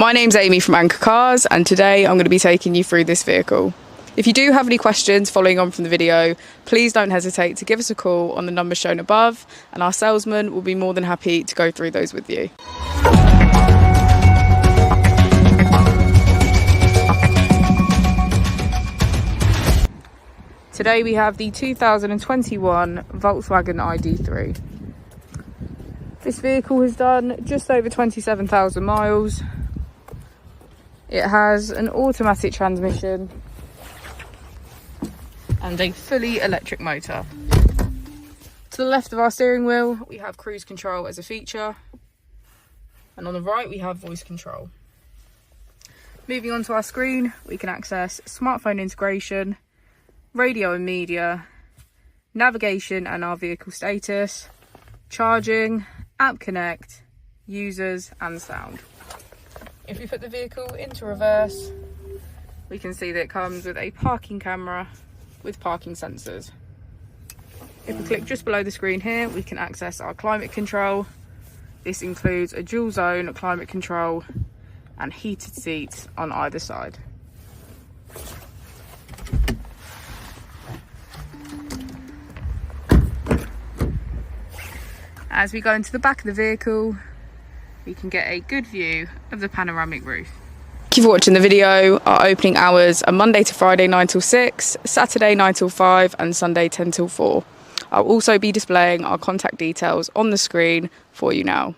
My name's Amy from Anchor Cars, and today I'm going to be taking you through this vehicle. If you do have any questions following on from the video, please don't hesitate to give us a call on the number shown above, and our salesman will be more than happy to go through those with you. Today we have the 2021 Volkswagen ID.3. This vehicle has done just over 27,000 miles. It has an automatic transmission and a fully electric motor. To the left of our steering wheel, we have cruise control as a feature, and on the right we have voice control. Moving on to our screen, we can access smartphone integration, radio and media, navigation and our vehicle status, charging, app connect, users and sound. If we put the vehicle into reverse, we can see that it comes with a parking camera with parking sensors. If we click just below the screen here, we can access our climate control. This includes a dual zone climate control and heated seats on either side. As we go into the back of the vehicle, we can get a good view of the panoramic roof. Thank you for watching the video. Our opening hours are Monday to Friday 9 till 6, Saturday 9 till 5 and Sunday 10 till 4. I'll also be displaying our contact details on the screen for you now.